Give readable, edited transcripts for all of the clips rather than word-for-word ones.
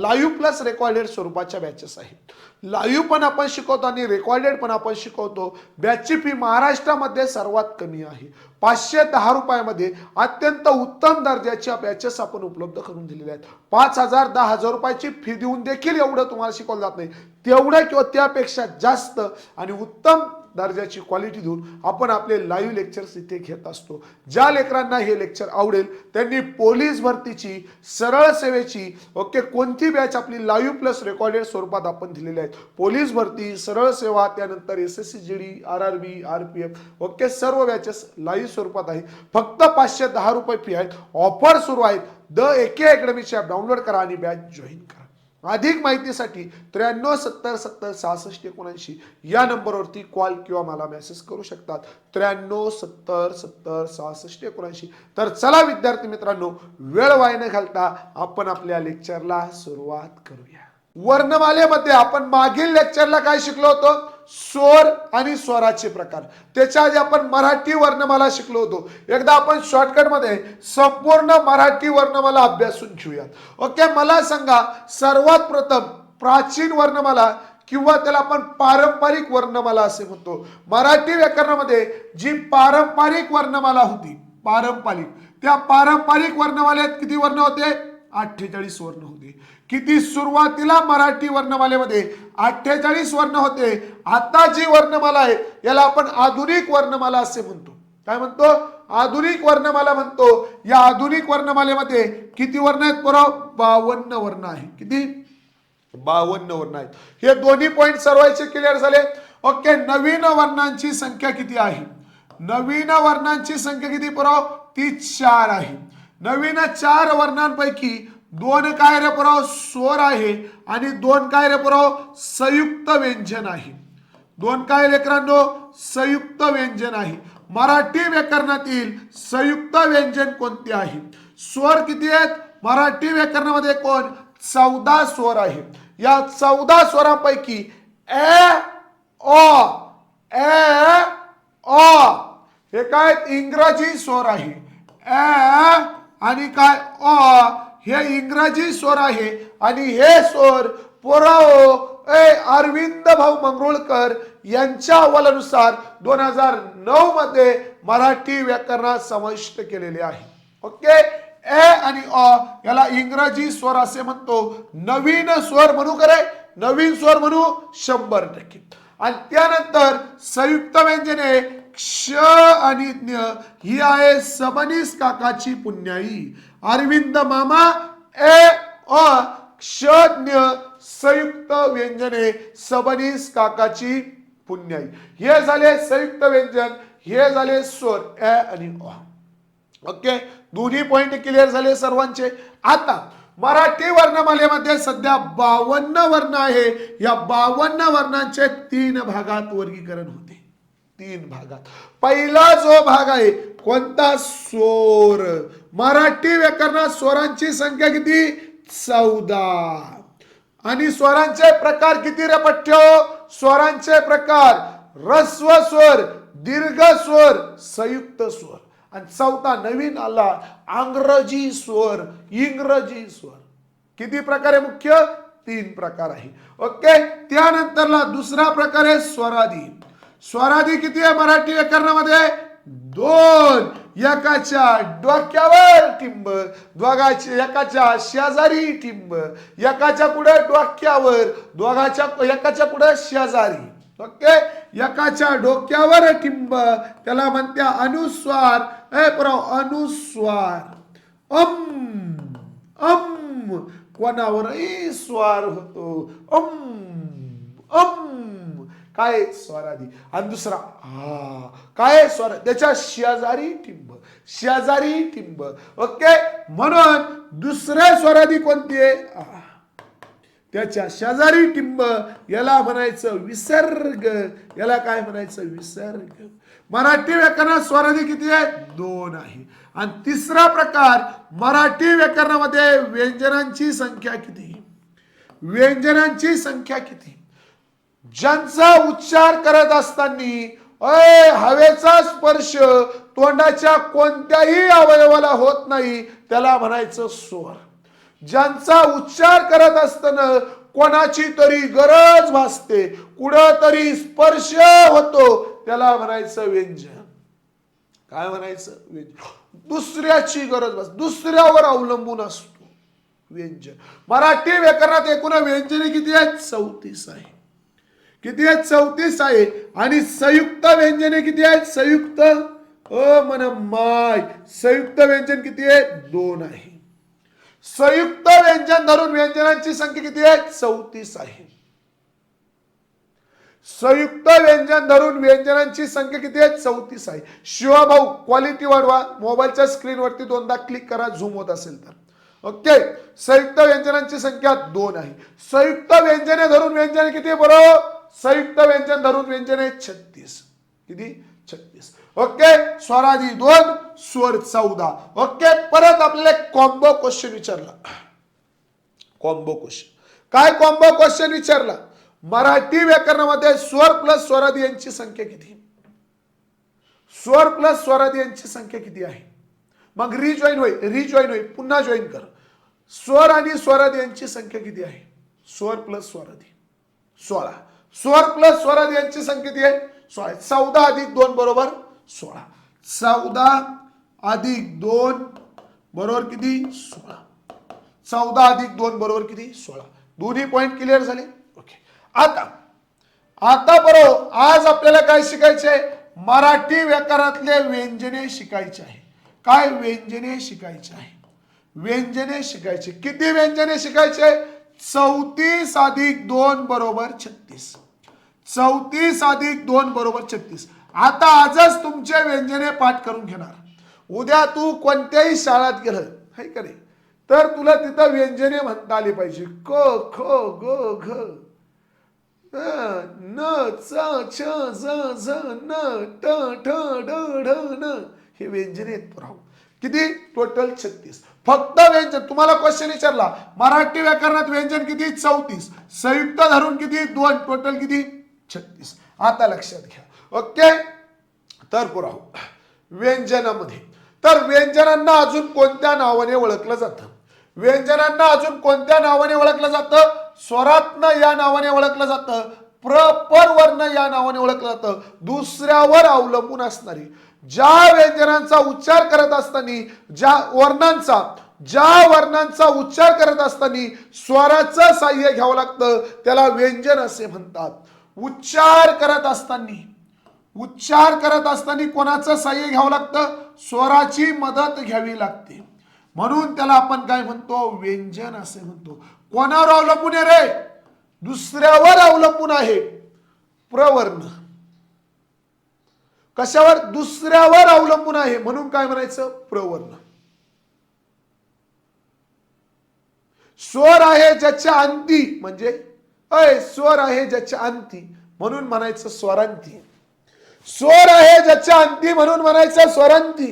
Live plus recorded स्वरूपाच्या batches आहेत. Live पण आपण शिकवतो आणि रेकॉर्डेड पण आपण शिकवतो. बॅचची फी महाराष्ट्रामध्ये सर्वात कमी आहे. 510 रुपयामध्ये अत्यंत उत्तम दर्जाच्या बॅचेस आपण उपलब्ध करून दिलेल्या आहेत. 5,000 10,000 रुपयाची फी देऊन देखील एवढं तुम्हाला शिकवलं जात नाही. तेवढं किंवा त्यापेक्षा जास्त आणि उत्तम दर्जाची क्वालिटी देऊन आपण आपले लाईव्ह लेक्चर्स इथे घेत असतो. ज्या लेकरांना हे लेक्चर आवडेल त्यांनी पोलीस भरतीची, सरळ सेवेची ओके कोणती बॅच आपली लाईव्ह प्लस रेकॉर्डेड स्वरूपात आपण दिलेली आहेत. पोलीस भरती, सरळ सेवा, त्यानंतर SSC GD, RRB, RPF okay सर्व बॅचेस लाईव्ह स्वरूपात आहे. फक्त 510 रुपये फी आहेत. ऑफर सुरू आहेत. द AK अकॅडमीची ॲप डाउनलोड करा आणि बॅच जॉईन करा. अधिक माहितीसाठी 93 70 70 66 79 या नंबरवरती कॉल किंवा मला मेसेज करू शकतात. 93 70 70 66 79. तर चला विद्यार्थी मित्रांनो, वेळ वाया न घालता आपण आपल्या लेक्चरला सुरुवात करूया. वर्णमालेमध्ये आपण मागील लेक्चरला काय शिकलो होतो? स्वर आणि स्वराचे प्रकार. त्याच्या आधी आपण मराठी वर्णमाला शिकलो होतो. एकदा आपण शॉर्टकट मध्ये संपूर्ण मराठी वर्णमाला अभ्यासून घेऊयात. ओके, मला सांगा सर्वात प्रथम प्राचीन वर्णमाला किंवा त्याला आपण पारंपरिक वर्णमाला असे म्हणतो. मराठी व्याकरणामध्ये जी पारंपरिक वर्णमाला होती, त्या पारंपरिक वर्णमालेत किती वर्ण होते? 48 वर्ण होते. किती? सुरुवातीला मराठी वर्णमालेमध्ये 48 वर्ण होते. आता जी वर्णमाला आहे याला आपण आधुनिक वर्णमाला असे म्हणतो. काय म्हणतो? आधुनिक वर्णमाला म्हणतो. या आधुनिक वर्णमालेमध्ये किती वर्ण आहेत? 52 वर्ण आहे. किती? 52 वर्ण आहेत. हे दोन्ही पॉइंट सर्वांचे क्लिअर झाले. ओके, नवीन वर्णांची संख्या किती आहे? नवीन वर्णांची संख्या किती? ती 4 आहे. नवीन 4 वर्णांपैकी 2 काय रे पुराव? स्वर आहे आणि 2 काय रे पुराव? संयुक्त व्यंजन आहे. 2 काय लेकरांनो? संयुक्त व्यंजन आहे. मराठी व्याकरणातील संयुक्त व्यंजन कोणते आहे? स्वर किती आहेत मराठी व्याकरणामध्ये? 14 स्वर आहे. या 14 स्वरांपैकी ए अ हे काय? इंग्रजी स्वर आहे. ए आणि काय? अ हे इंग्रजी स्वर आहे आणि हे स्वर अरविंद भाऊ मंगरुळकर यांच्या अहवालानुसार 2009 मध्ये मराठी व्याकरणात समाविष्ट केलेले आहे. ओके, ए आणि अ याला इंग्रजी स्वर असे म्हणतो. नवीन स्वर म्हणू करे? नवीन स्वर म्हणू 100%. आणि त्यानंतर संयुक्त व्यंजने क्ष आणि ज्ञ ही आहे सबनीस काकाची पुण्याई. अरविंद मामा ए अ क्षज्ञ संयुक्त व्यंजने सबनीस काकाची पुण्याई. हे झाले संयुक्त व्यंजन, हे झाले स्वर ए आणि अ. ओके, दोन्ही पॉइंट क्लिअर झाले सर्वांचे. आता मराठी वर्णमालेमध्ये सध्या 52 वर्ण आहे. या 52 वर्णांचे 3 भागात वर्गीकरण होते. 3 भागात. पहिला जो भाग आहे कोणता? स्वर. मराठी व्याकरणात स्वरांची संख्या किती? 14. आणि स्वरांचे प्रकार किती रे पठ्यो? स्वरांचे प्रकार ऱ्हस्व स्वर, दीर्घ स्वर, संयुक्त स्वर. आणि चौथा नवीन आला इंग्रजी स्वर. इंग्रजी स्वर किती प्रकार आहे? मुख्य 3 प्रकार आहे. ओके, त्यानंतरला दुसरा प्रकार आहे स्वरादी. स्वरादी किती आहे मराठी व्याकरणामध्ये? 2. एकाच्या डोक्यावर टिंब, एकाच्या शेजारी टिंब, एकाच्या पुढे डोक्यावर, एकाच्या पुढे शेजारी. ओके, एकाच्या डोक्यावर टिंब त्याला म्हणत्या अनुस्वार. अनुस्वार. कोणावरही स्वार होतो. काय? स्वरादी. आणि दुसरा काय? स्वर. त्याच्या शेजारी टिंब, शेजारी टिंब. ओके, म्हणून दुसरे स्वरादी कोणते? त्याच्या शेजारी टिंब याला म्हणायचं विसर्ग. याला काय म्हणायचं? विसर्ग. मराठी व्याकरणात स्वरादी किती आहे? 2 आहे. आणि तिसरा प्रकार मराठी व्याकरणामध्ये व्यंजनांची संख्या किती? व्यंजनांची संख्या किती? ज्यांचा उच्चार करत असताना हवेचा स्पर्श तोंडाच्या कोणत्याही अवयवाला होत नाही त्याला म्हणायचं स्वर. ज्यांचा उच्चार करत असताना कोणाची तरी गरज भासते, कुठंतरी स्पर्श होतो, त्याला म्हणायचं व्यंजन. काय म्हणायचं? व्यंजन. दुसऱ्याची गरज भासते, दुसऱ्यावर अवलंबून असतो व्यंजन. मराठी व्याकरणात एकूण व्यंजने किती आहेत? 34 आहे. किती आहेत? 34 आहे. आणि संयुक्त व्यंजने किती आहेत? संयुक्त मन माय संयुक्त व्यंजन किती आहे? 2 आहे. संयुक्त व्यंजन धरून व्यंजनांची संख्या किती आहे? 34 आहे. संयुक्त व्यंजन धरून व्यंजनांची संख्या किती आहे? 34 आहे. शिवाभाऊ क्वालिटी वाढवा, मोबाईलच्या स्क्रीनवरती 2दा क्लिक करा, झूम होत असेल तर. ओके. संयुक्त व्यंजनांची संख्या 2 आहे. संयुक्त व्यंजने धरून व्यंजने किती बरोबर? संयुक्त व्यंजन धरून व्यंजने 36. किती? 36. ओके. स्वरादी 2, स्वर 14. ओके. परत आपल्याला कॉम्बो क्वेश्चन विचारला. कॉम्बो क्वेश्चन काय? कॉम्बो क्वेश्चन विचारला. मराठी व्याकरणामध्ये स्वर प्लस स्वरादी यांची संख्या किती? स्वर प्लस स्वरादी यांची संख्या किती आहे? मग रिजॉईन होईल, पुन्हा जॉईन कर. स्वर आणि स्वरादी यांची संख्या किती आहे? स्वर प्लस स्वरादी 16. स्वर प्लस स्वरादी यांची संख्या किती आहे? 16. 14 अधिक 2 बरोबर 16. 14 अधिक 2 बरोबर किती? 16. 14 अधिक 2 बरोबर किती? 16. दोन्ही पॉइंट क्लिअर झाले. ओके. आता बरोबर आज आपल्याला काय शिकायचे? मराठी व्याकरणातले व्यंजने शिकायचे आहे. काय? व्यंजने शिकायचे आहे. व्यंजने शिकायचे. किती व्यंजने शिकायचे? 34 अधिक 2 बरोबर 36. 34 अधिक 2 बरोबर 36. आता आजच तुमचे व्यंजने पाठ करून घेणार. उद्या तू कोणत्याही शाळेत गेलं है का नाही, तर तुला तिथं व्यंजने म्हणता आली पाहिजे. क ख ग घ न च छ ज झ न ट ठ ड ढ न हे व्यंजने आहेत राहू. किती? टोटल 36. फक्त व्यंजन. तुम्हाला क्वेश्चन विचारला मराठी व्याकरणात व्यंजन किती? 34. संयुक्त धरून किती? 2. टोटल किती? 36. आता लक्षात घ्या. ओके. तर पुराव व्यंजनामध्ये तर व्यंजनांना अजून कोणत्या नावाने ओळखलं जातं? व्यंजनांना अजून कोणत्या नावाने ओळखलं जातं? स्वरात्न या नावाने ओळखलं जातं. प्रपर वर्ण या नावाने ओळखलं जातं. दुसऱ्यावर अवलंबून असणारी ज्या व्यंजनांचा उच्चार करत असताना ज्या वर्णांचा उच्चार करत असताना स्वराचं साह्य घ्यावं लागतं त्याला व्यंजन असे म्हणतात. उच्चार करत असताना कोणाचं साह्य घ्यावं लागतं? स्वराची मदत घ्यावी लागते, म्हणून त्याला आपण काय म्हणतो? व्यंजन असे म्हणतो. कोणावर अवलंबून आहे रे? दुसऱ्यावर अवलंबून आहे. प्रवर्ण कशावर? दुसऱ्यावर अवलंबून आहे, म्हणून काय म्हणायचं? प्रवर्ण. स्वर आहे ज्याच्या अंती म्हणजे स्वर आहे ज्याच्या अंती म्हणून म्हणायचं स्वरांती. स्वर आहे ज्याच्या अंती म्हणून म्हणायचं स्वरांती.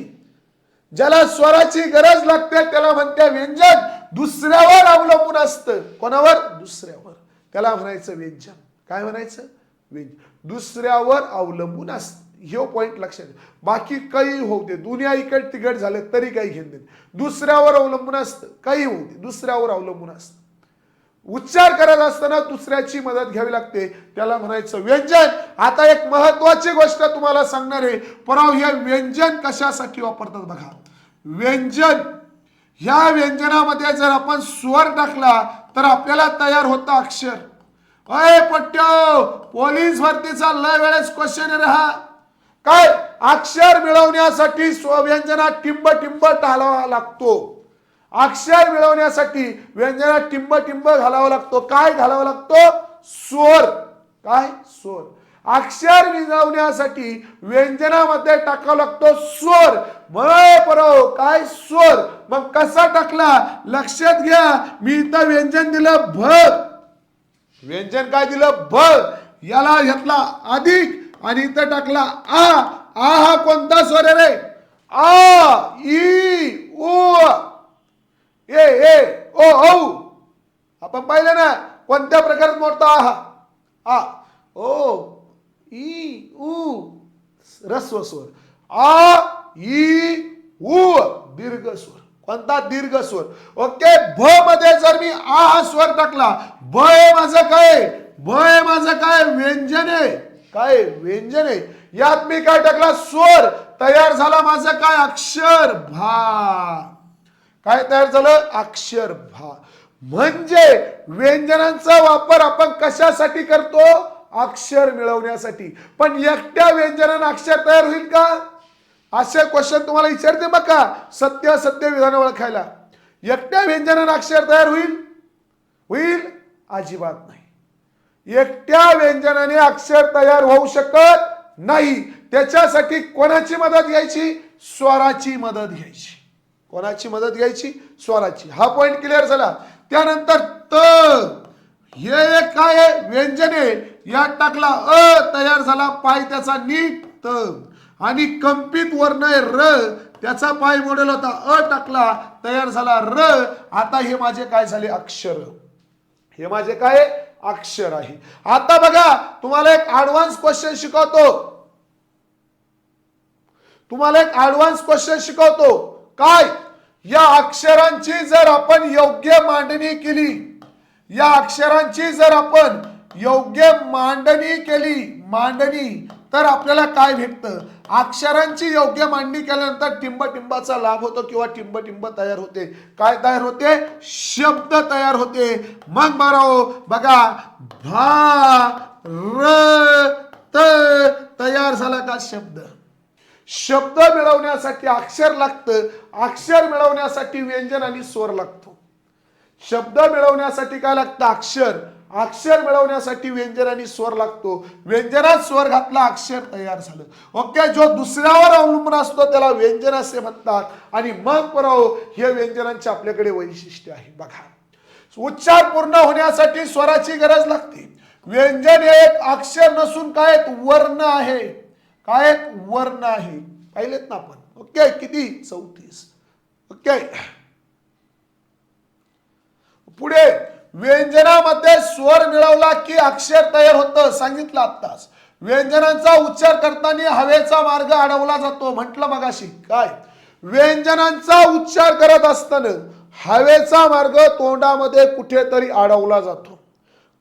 ज्याला स्वराची गरज लागते त्याला म्हणते व्यंजन. दुसऱ्यावर अवलंबून असतं. कोणावर? दुसऱ्यावर. त्याला म्हणायचं व्यंजन. काय म्हणायचं? व्यंजन. दुसऱ्यावर अवलंबून असतं. हे पॉइंट लक्षात. बाकी काही होऊ दे, दुनिया इकड तिकड झाले तरी काही घेऊन देत. दुसऱ्यावर अवलंबून असतं. काही होऊ दे, दुसऱ्यावर अवलंबून असतं. उच्चार करत असताना दुसऱ्याची मदत घ्यावी लागते, त्याला म्हणायचं व्यंजन. आता एक महत्वाची गोष्ट तुम्हाला सांगणार आहे. पराव हे व्यंजन कशासाठी वापरतात बघा. व्यंजन ह्या व्यंजनामध्ये जर आपण स्वर टाकला तर आपल्याला तयार होतं अक्षर. पट्ट्यो पोलीस भरतीचा लय वेळेस क्वेश्चन आहे हा. काय? अक्षर मिळवण्यासाठी व्यंजनात टिंब टिंब घालावा लागतो. अक्षर मिळवण्यासाठी व्यंजनात टिंब टिंब घालावा लागतो. काय घालावा लागतो? स्वर. काय? स्वर. अक्षर मिळवण्यासाठी व्यंजनामध्ये टाकावा लागतो स्वर. काय? स्वर. मग कसा टाकला? लक्षात घ्या. मी इथं व्यंजन दिलं भ. व्यंजन काय दिलं? भ. याला घेतला अधिक आणि इथं टाकला आ. आ हा कोणता स्वर आहे रे? आ ई उ ए ए ओ औ. आपण पाहिलं ना कोणत्या प्रकारात मोडतो आ. आ ओ ई उ ह्रस्व स्वर. आ ई उ दीर्घ स्वर. कोणता दीर्घ स्वर. ओके, भ मध्ये जर मी आ हा स्वर टाकला, ब हे माझं काय, ब हे माझं काय व्यंजन आहे, काय व्यंजन आहे. यात मी काय टाकला स्वर, तयार झाला माझं काय अक्षर भा. काय तयार झालं अक्षर भा. म्हणजे व्यंजनांचा वापर आपण कशासाठी करतो, अक्षर मिळवण्यासाठी. पण एकट्या व्यंजनानं अक्षर तयार होईल का, असे क्वेश्चन तुम्हाला विचारते बघा सत्य असत्य विधान ओळखायला. एकट्या व्यंजनानं अक्षर तयार होईल, होईल अजिबात नाही. एकट्या व्यंजनाने अक्षर तयार होऊ शकत नाही. त्याच्यासाठी कोणाची मदत घ्यायची, स्वराची मदत घ्यायची. कोणाची मदत घ्यायची, स्वराची. हा पॉइंट क्लिअर झाला. त्यानंतर त, हे काय व्यंजने, यात टाकला अ, तयार झाला पाय त्याचा नीट त. आणि कंपित वर्ण आहे र, त्याचा पाय मोडेल होता, अ टाकला तयार झाला र. आता हे माझे काय झाले अक्षर, हे माझे काय अक्षर आहे. आता बघा तुम्हाला एक ऍडव्हान्स क्वेश्चन शिकवतो, तुम्हाला एक ऍडव्हान्स क्वेश्चन शिकवतो. काय, या अक्षरांची जर आपण योग्य मांडणी केली, या अक्षरांची जर आपण योग्य मांडणी केली, मांडणी, तर आपल्याला काय भेटतं. अक्षरांची योग्य मांडणी केल्यानंतर टिंबटिंबाचा लाभ होतो किंवा टिंबटिंब तयार होते. काय तयार होते, शब्द तयार होते. मग बघा भा र त तयार झाला का शब्द. शब्द मिळवण्यासाठी अक्षर लागतं, अक्षर मिळवण्यासाठी व्यंजन आणि स्वर लागतो. शब्द मिळवण्यासाठी काय लागतं अक्षर, अक्षर मिळवण्यासाठी व्यंजन आणि स्वर लागतो. व्यंजनात स्वर घातला अक्षर तयार झालं. ओके, जो दुसऱ्यावर अवलंबून असतो त्याला व्यंजन असे म्हणतात. आणि मग हे व्यंजनांचे आपल्याकडे वैशिष्ट्य आहे. बघा, उच्चार पूर्ण होण्यासाठी स्वराची गरज लागते. व्यंजन हे एक अक्षर नसून काय वर्ण आहे, काय वर्ण आहे. पाहिलेत ना आपण. ओके, किती 34. ओके, पुढे व्यंजनामध्ये स्वर मिळवला की अक्षर तयार होतं, सांगितलं आत्ताच. व्यंजनांचा उच्चार करताना हवेचा मार्ग अडवला जातो, म्हटलं मगाशी. काय, व्यंजनांचा उच्चार करत असताना हवेचा मार्ग तोंडामध्ये कुठेतरी अडवला जातो.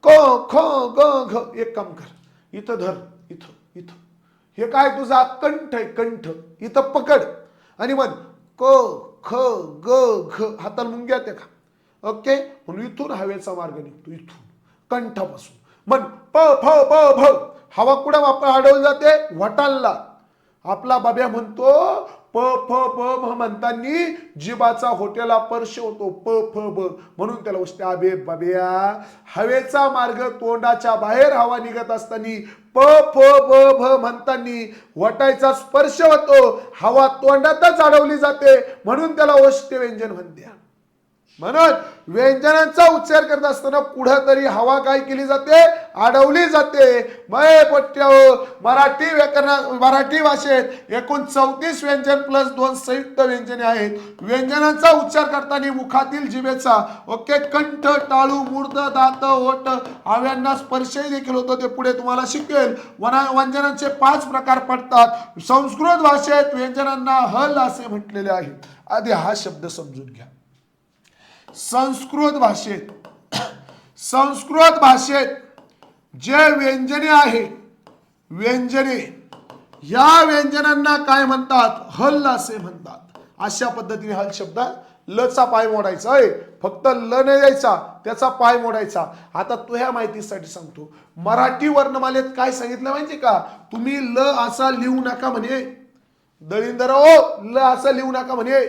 क ख ग घ. एक काम कर, इथं धर, इथं इथं, हे काय तुझा कंठ आहे, कंठ इथं पकड आणि मग क ख ग घ. हाताला मुंग्या त्या का. ओके, म्हणून इथून हवेचा मार्ग निघतो, इथून कंठापासून. मग प फ प फ, हवा कुठे अडवली जाते, वटालला. आपला बाब्या म्हणतो प फ प भ म्हणताना जिबाचा होटेला पर्श होतो, प फ ब, म्हणून त्याला उष्ट. अबे बाब्या, हवेचा मार्ग तोंडाच्या बाहेर हवा निघत असताना प फ ब भ म्हणताना वटायचा स्पर्श होतो, हवा तोंडातच अडवली जाते, म्हणून त्याला ओष्ठ व्यंजन म्हणते. म्हणून व्यंजनांचा उच्चार करत असताना कुठेतरी हवा काय केली जाते, अडवली जाते. मराठी व्याकरण, मराठी भाषेत एकूण 34 व्यंजन प्लस 2 संयुक्त व्यंजने आहेत. व्यंजनांचा उच्चार करताना मुखातील जिभेचा ओके कंठ, टाळू, मूर्ध, दात, ओठ आव्यांना स्पर्शही देखील होतो. ते पुढे तुम्हाला शिकेल. व्यंजनांचे 5 प्रकार पडतात. संस्कृत भाषेत व्यंजनांना हल असे म्हटलेले आहे. आधी हा शब्द समजून घ्या. संस्कृत भाषेत जे व्यंजने आहे, व्यंजने, या व्यंजनांना काय म्हणतात, हल असे म्हणतात. अशा पद्धतीने हल शब्द, लचा पाय मोडायचा आहे, फक्त ल नाही द्यायचा, त्याचा पाय मोडायचा. आता तुझ्या माहितीसाठी सांगतो, मराठी वर्णमालेत काय सांगितलं माहिती का, तुम्ही ल असा लिहू नका म्हणे. दळींदर ल असं लिहू नका म्हणे.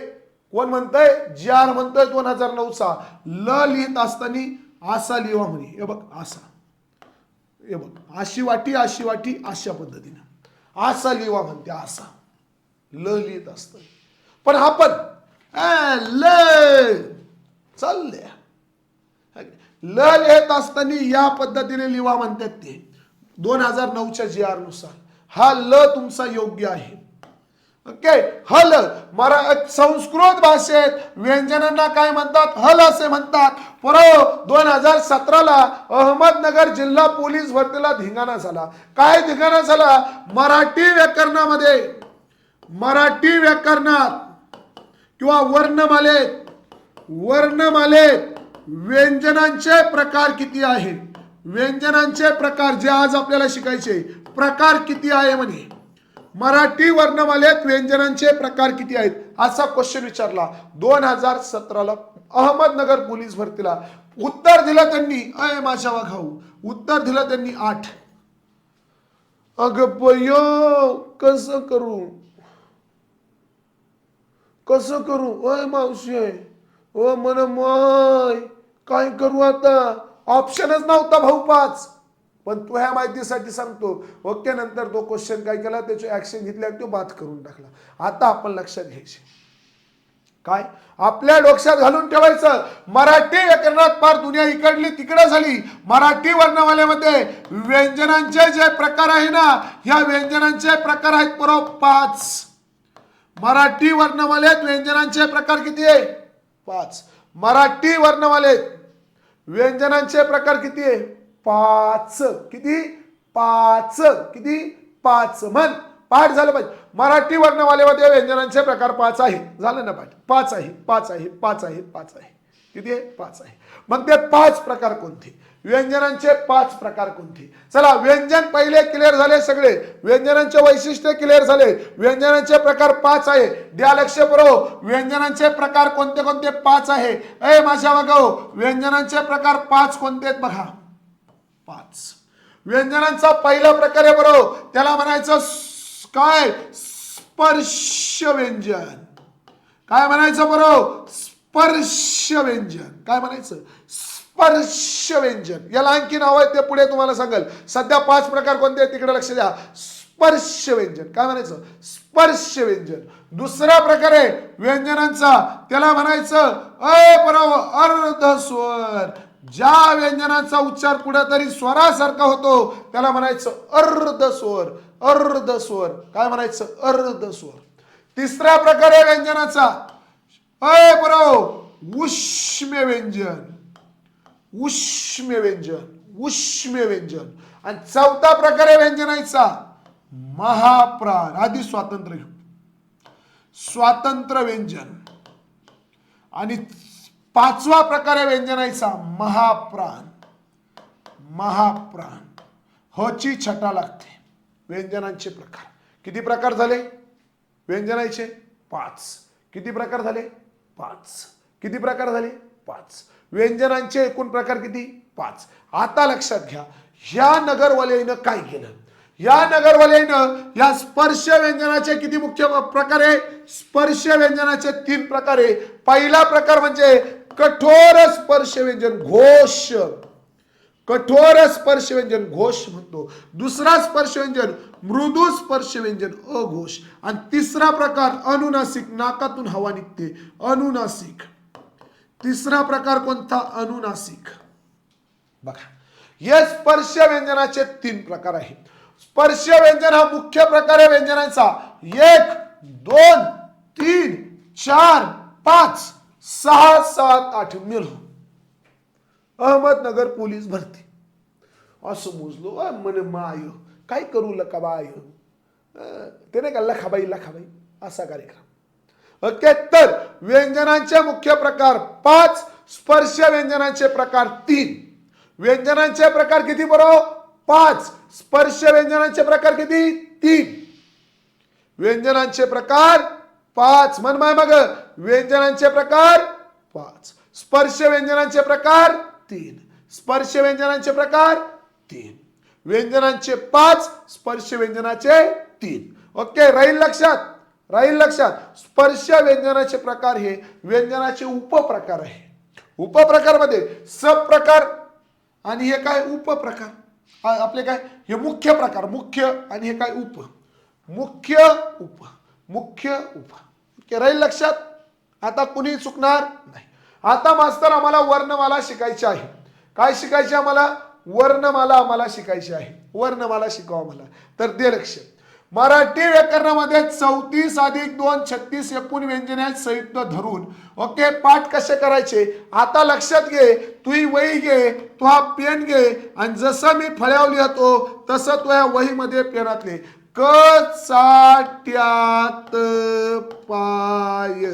कोण म्हणतंय, जी आर म्हणतोय 2009चा. ल लिहित असताना असा लिहा म्हणे. हे बघ असा, हे बघ अशी वाटी, अशी वाटी, अशा पद्धतीने असा लिहा म्हणते. असा ल लिहित असताना. पण आपण ल चालले, ल लिहित असताना या पद्धतीने लिहा म्हणतात ते 2009च्या जी आर नुसार. हा ल तुमचा योग्य आहे. ओके, हल. संस्कृत भाषेत व्यंजनांना काय म्हणतात, हल असे म्हणतात. 2017ला अहमदनगर जिल्हा पोलीस भरतीला धिंगाणा झाला. काय धिंगाणा झाला, मराठी व्याकरणामध्ये, मराठी व्याकरणात किंवा वर्णमालेत व्यंजनांचे प्रकार किती आहेत? व्यंजनांचे प्रकार जे आज आपल्याला शिकायचे, प्रकार किती आहे म्हणे. मराठी वर्णमालेत व्यंजनांचे प्रकार किती आहेत असा क्वेश्चन विचारला 2017ला अहमदनगर पोलीस भरतीला. उत्तर दिलं त्यांनी, अय माझ्या वाघाऊ, उत्तर दिलं त्यांनी 8. अगं बयो, कसं करू अय मावशी, ओ मन माय, काय करू आता? ऑप्शनच नव्हता भाऊ 5. पण तू ह्या माहितीसाठी सांगतो. ओके, नंतर तो क्वेश्चन काय केला, त्याची ऍक्शन घेतली आणि तो बाद करून टाकला. आता आपण लक्षात घ्यायचे काय, आपल्या डोक्यात घालून ठेवायचं, मराठी व्याकरणात फार दुनिया इकडली तिकडे झाली. मराठी वर्णमालेमध्ये व्यंजनांचे जे प्रकार आहे ना, ह्या व्यंजनांचे प्रकार आहेत बरोबर 5. मराठी वर्णमालेत व्यंजनांचे प्रकार किती आहे? 5. मराठी वर्णमालेत व्यंजनांचे प्रकार किती आहे? 5. किती? 5. किती? 5. म्हण, पाठ झालं पाहिजे. मराठी वर्णमालेमध्ये व्यंजनांचे प्रकार 5 आहेत. झालं ना पाठ? 5 आहे, 5 आहे, 5 आहे, 5 आहे. किती आहे? 5 आहे. मग ते 5 प्रकार कोणते? व्यंजनांचे 5 प्रकार कोणते? चला, व्यंजन पहिले क्लिअर झाले सगळे. व्यंजनांचे वैशिष्ट्य क्लिअर झाले. व्यंजनांचे प्रकार 5 आहे. द्या लक्ष बरोबर. व्यंजनांचे प्रकार कोणते कोणते? 5 आहे. ए माझ्या बघाओ, व्यंजनांचे प्रकार 5 कोणते आहेत बघा. 5. व्यंजनांचा पहिला प्रकार आहे बरोबर, त्याला म्हणायचं काय? स्पर्श व्यंजन. काय म्हणायचं बरोबर? स्पर्श व्यंजन. काय म्हणायचं? स्पर्श व्यंजन. याला आणखी नाव आहे, ते पुढे तुम्हाला सांगेल. सध्या 5 प्रकार कोणते आहेत तिकडे लक्ष द्या. स्पर्श व्यंजन. काय म्हणायचं? स्पर्श व्यंजन. दुसरा प्रकार आहे व्यंजनांचा, त्याला म्हणायचं अर्धस्वर. ज्या व्यंजनाचा उच्चार कुठेतरी स्वरासारखा होतो त्याला म्हणायचं अर्धस्वर. अर्धस्वर. काय म्हणायचं? अर्धस्वर. तिसरा प्रकार आहे व्यंजनाचा उष्म्य व्यंजन. उष्म्य व्यंजन. उष्म्य व्यंजन. आणि चौथा प्रकार आहे व्यंजनाचा महाप्राण. आधी स्वातंत्र्य घेऊ. स्वातंत्र्य व्यंजन. आणि 5वा प्रकार आहे व्यंजनाचा महाप्राण. महाप्राण. होची छटा लागते. व्यंजनांचे प्रकार किती प्रकार झाले? व्यंजनाचे 5. किती प्रकार झाले? 5. किती प्रकार झाले? 5. व्यंजनांचे एकूण प्रकार किती? 5. आता लक्षात घ्या, ह्या नगरवाल्यानं काय केलं? या नगरवाल्यानं या स्पर्श व्यंजनाचे किती मुख्य प्रकार आहे? स्पर्श व्यंजनाचे 3 प्रकार आहे. पहिला प्रकार म्हणजे कठोर स्पर्श व्यंजन, घोष. कठोर स्पर्श व्यंजन घोष म्हणतो. दुसरा स्पर्श व्यंजन मृदू स्पर्श व्यंजन अघोष. आणि तिसरा प्रकार अनुनासिक, नाकातून हवा निघते, अनुनासिक. तिसरा प्रकार कोणता? अनुनासिक. बघा, हे स्पर्श व्यंजनाचे 3 प्रकार आहेत. स्पर्श व्यंजन हा मुख्य प्रकार आहे व्यंजनाचा. 1 2 3 4 5 6 7 8 मिळून अहमदनगर पोलीस भरती. असं मोजलो म्हणे माय, काय करू लखाबाई, ते नाही का लखाबाई लखाबाई असा कार्यक्रम. ओके, तर व्यंजनांचे मुख्य प्रकार 5, स्पर्श व्यंजनांचे प्रकार 3. व्यंजनांचे प्रकार किती बरोबर? 5. स्पर्श व्यंजनांचे प्रकार किती? 3. व्यंजनांचे प्रकार 5. मन माय मग व्यंजनांचे प्रकार 5, स्पर्श व्यंजनांचे प्रकार 3. स्पर्श व्यंजनांचे प्रकार 3. व्यंजनांचे 5, स्पर्श व्यंजनाचे 3. ओके, राहील लक्षात? राहील लक्षात? स्पर्श व्यंजनाचे प्रकार हे व्यंजनाचे उपप्रकार आहे. उपप्रकार मध्ये सप्रकार आणि हे काय उपप्रकार. आपले काय हे मुख्य प्रकार, मुख्य, आणि हे काय उप, मुख्य उप, मुख्य उप. ओके, राहील लक्षात? आता कुणी चुकणार नाही. आता मास्तर आम्हाला वर्णमाला शिकायची आहे. काय शिकायची आम्हाला? वर्णमाला आम्हाला शिकायची आहे. वर्णमाला शिकवा मला. तर दे लक्ष. मराठी व्याकरणामध्ये 34 अधिक 2 36 एकूण व्यंजने संयुक्त धरून ओके पाठ कसे करायचे आता लक्षात घे. तू ही वही घे, तू हा पेन घे, आणि जसं मी फळ्यावर लिहितो तसं तू या वहीमध्ये पेनातले क चाट्यात पाय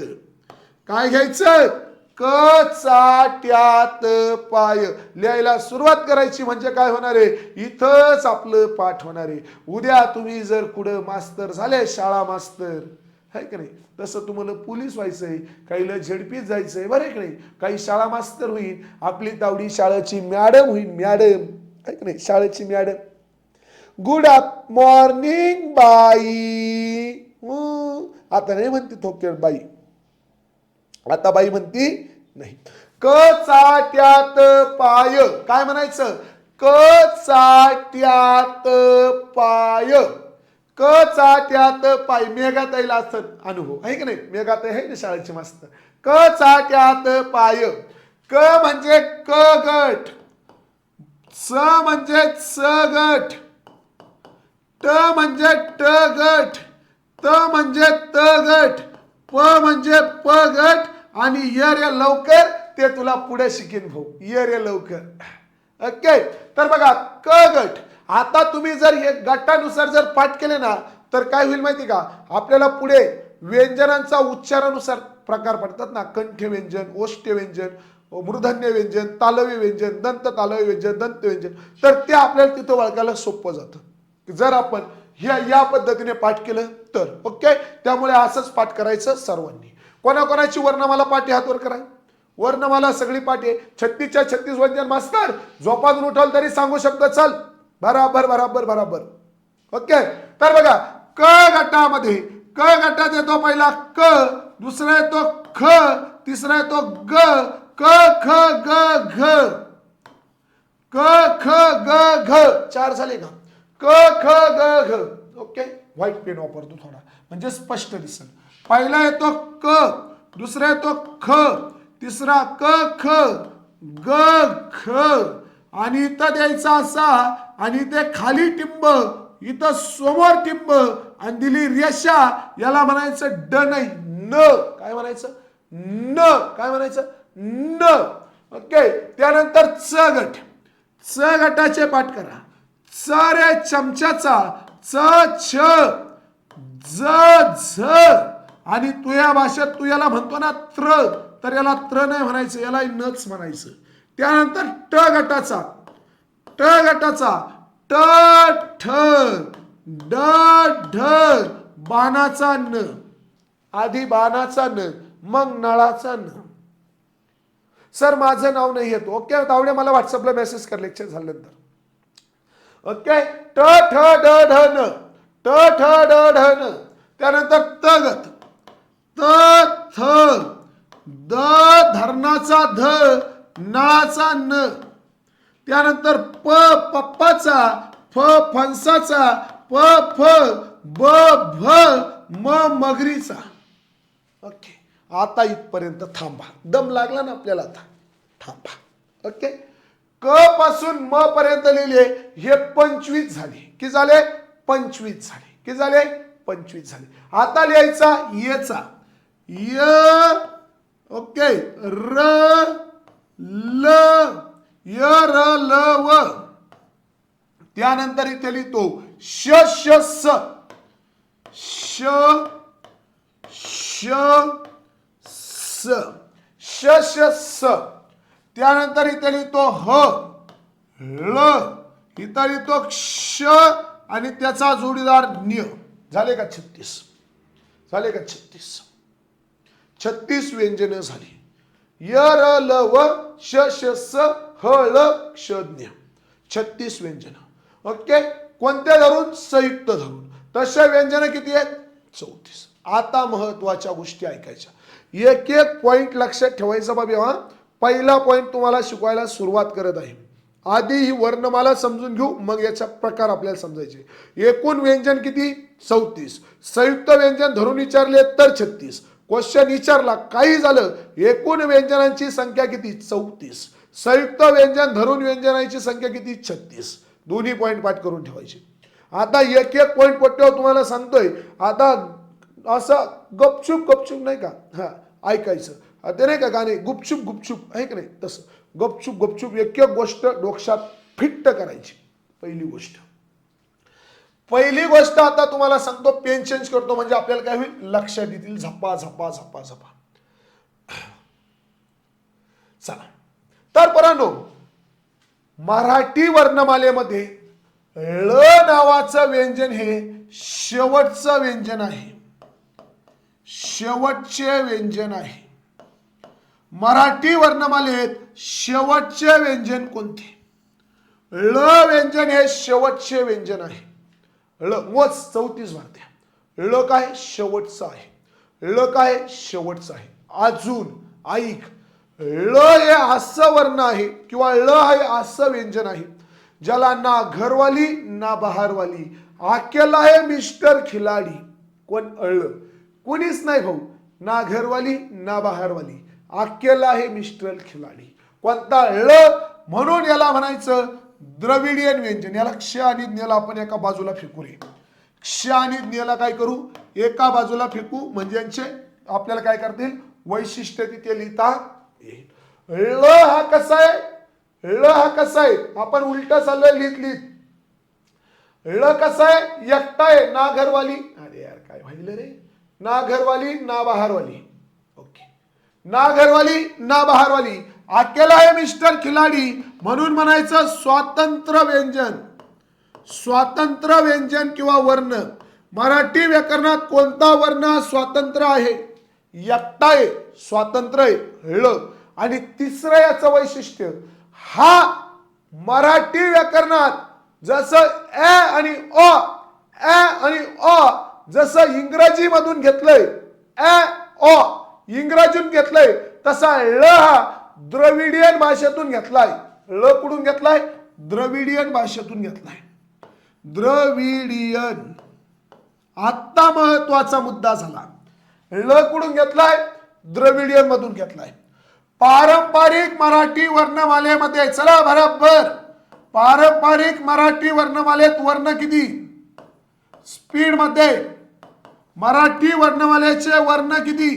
काय घ्यायचं? क चा ट्यात पाय लिहायला सुरुवात करायची. म्हणजे काय होणार आहे? इथंच आपलं पाठ होणार आहे. उद्या तुम्ही जर कुठं मास्तर झाले, शाळा मास्तर आहे की नाही, तसं तुम्हाला पोलीस व्हायचंय, काहीला झेडपीत जायचंय, बरं की नाही, काही शाळा मास्तर होईल, आपली तावडी शाळेची मॅडम होईल, मॅडम आहे की नाही, शाळेची मॅडम. गुड मॉर्निंग बाई. आता नाही म्हणते थोकेड बाई, आता बाई म्हणती नाही. क चाट्यात पाय काय म्हणायचं? क चाट्यात पाय. क चाट्यात पाय. मेघाताईला असत अनुभव आहे की नाही, मेघाताई आहे ना शाळेची मास्तर. क चाट्यात पाय. क म्हणजे क गट, च म्हणजे च गट, ट म्हणजे ट गट, त म्हणजे त गट, प म्हणजे प गट आणि य रे लवकर ते तुला पुढे शिकीन भाऊ. य रे लवकर. ओके. तर बघा क गट. आता तुम्ही जर हे गटानुसार जर पाठ केले ना तर काय होईल माहिती का? आपल्याला पुढे व्यंजनांचा उच्चारानुसार प्रकार पडतात ना. कंठ्य व्यंजन, ओष्ठ्य व्यंजन, मूर्धन्य व्यंजन, तालव्य व्यंजन, दंत तालव्य व्यंजन, दंत व्यंजन. तर ते आपल्याला तिथं ओळखायला सोपं जातं जर आपण या पद्धतीने पाठ केलं तर. ओके. त्यामुळे असंच पाठ करायचं सर्वांनी. कोणाकोणाची वर्णमाला पाठी हातवर करा. वर्णमाला सगळी पाठी 36च्या 36 व्यंजन मास्तर झोपातून उठवलं तरी सांगू शकतो. चल बराबर बराबर बराबर. ओके. तर बघा क गटामध्ये क गटात येतो पहिला क, दुसरा येतो ख, तिसरा येतो ग, क ख ग घ, क ख ग घ. 4 झाले का? क ख ग घ. ओके. व्हाईट पेन वापरतो थोडा म्हणजे स्पष्ट दिसेल. पहिला येतो क, दुसरा येतो ख, तिसरा क ख ग ख आणि इथं द्यायचा असा आणि ते खाली टिंब, इथं समोर टिंब आणि दिली रेषा. याला म्हणायचं ड नाही न. काय म्हणायचं? न. काय म्हणायचं? न. ओके. त्यानंतर च गट. च गटाचे पाठ करा. च रे चमच्याचा, च छ, ज झ आणि तू या भाषेत तू याला म्हणतो ना त्र, तर याला त्र नाही म्हणायचं, याला नच म्हणायचं. त्यानंतर ट गटाचा. ट गटाचा ट ठ ड ढ बाणाचा न. आधी बाणाचा न मग नळाचा न. सर माझं नाव नाही येतो. ओके तावडे मला व्हॉट्सअपला मेसेज कर लेक्चर झाल्यानंतर. ओके. ट ठ ड ढ न, ट ठ ड ढ न. त्यानंतर त गत. त थ द धरणाचा ध नळाचा न. त्यानंतर प पप्पाचा, फ फणसाचा, प फ ब भ म मगरीचा. ओके. आता इथपर्यंत थांबा. दम लागला ना आपल्याला? आता थांबा. ओके. क पासून म पर्यंत लिहिले हे 25 झाले. किती झाले? 25 झाले. किती झाले? 25 झाले. आता लिहायचा येचा. य. ओके. र ल य र ल व. त्यानंतर इथे लिहितो श श स, श श स, श श स. त्यानंतर इथे लिहितो ह ळ, इथे लिहितो क्ष आणि त्याचा जोडीदार न्य. झाले का 36? झाले का 36? 36 व्यंजने झाली. य र ल व श श स ह ळ क्ष ज्ञ. 36 व्यंजन. ओके. कोणत्या धरून? संयुक्त धरून. तशा व्यंजन किती आहेत? 34. आता महत्वाच्या गोष्टी ऐकायच्या. एक एक पॉइंट लक्षात ठेवायचा बाबा. पहिला पॉइंट तुम्हाला शिकवायला सुरुवात करत आहे. आधी ही वर्णमाला समजून घेऊ मग याचा प्रकार आपल्याला समजायचे. एकूण व्यंजन किती? 34. संयुक्त व्यंजन धरून विचारले तर 36. क्वेश्चन विचारला काही झालं, एकूण व्यंजनांची संख्या किती? 34. संयुक्त व्यंजन धरून व्यंजनांची संख्या किती? 36. दोन्ही पॉइंट पाठ करून ठेवायचे. आता एक एक पॉइंट पट्ट्यावर तुम्हाला सांगतोय. आता असं गपचूप गपचूप नाही का ऐकायचं. ते नाही का गाणे गुपचूप गुपचूप आहे की नाही, तसं गपचूप गपचूप एक एक गोष्ट डोक्यात फिट्ट करायची. पहिली गोष्ट आता तुम्हाला सांगतो. पेन चेंज करतो म्हणजे आपल्याला काय होईल? लक्षात येतील झपा झपा झपा झपा. चला तर पोरांनो, मराठी वर्णमालेमध्ये ळ नावाचं व्यंजन हे शेवटचं व्यंजन आहे, शेवटचे व्यंजन आहे. मराठी वर्णमालेत शेवटचे व्यंजन कोणते? ळ व्यंजन हे शेवटचे व्यंजन आहे. ळ मोज 34 वारत्या. ळ काय? शेवटचं आहे. ळ काय? शेवटचं आहे. अजून ऐक, ळ हे असं वर्ण आहे किंवा ळ हे असं व्यंजन आहे ज्याला ना घरवाली ना बहारवाली, अकेला है मिस्टर खिलाडी. कोण? ळ. कोणीच नाही भाऊ, ना घरवाली ना बहारवाली, अकेला है मिस्टर खिलाडी. कोणता? ळ. म्हणून याला म्हणायचं द्रविडियन व्यंजन. याला क्ष आणि ज्ञला आपण एका बाजूला फेकू रे. क्ष आणि ज्ञला काय करू? एका बाजूला फेकू, म्हणजे यांचे आपल्याला काय करतील? वैशिष्ट्य तिथे लिहिता येईल. ळ हा कसा आहे? ळ हा कसा आहे? आपण उलट चाललोय लिहित लिहित. ळ कसा आहे? एकटा आहे, ना घरवाली. अरे यार काय व्हायलं रे? ना घरवाली ना बहारवाली. ओके, ना घरवाली ना बहारवाली, अकेला आहे मिस्टर खिलाडी. म्हणून म्हणायचं स्वातंत्र्य व्यंजन. स्वातंत्र्य व्यंजन किंवा वर्ण. मराठी व्याकरणात कोणता वर्ण स्वतंत्र आहे? एकटा आहे, स्वातंत्र्य आहे, ळ. आणि तिसरं याचं वैशिष्ट्य, हा मराठी व्याकरणात जसं ए आणि अ, ए आणि अ जसं इंग्रजी मधून घेतलंय, ए अ इंग्रजीतून घेतलंय, तसा ळ हा द्रविडियन भाषेतून घेतलाय. ळ कुठून घेतलाय? द्रविडियन भाषेतून घेतलाय. द्रविडियन. आता महत्वाचा मुद्दा झाला. ळ कुठून घेतलाय? द्रविडियन मधून घेतलाय. पारंपरिक मराठी वर्णमालेमध्ये, चला बरोबर, पारंपरिक मराठी वर्णमालेत वर्ण किती? स्पीड मध्ये मराठी वर्णमालेचे वर्ण किती?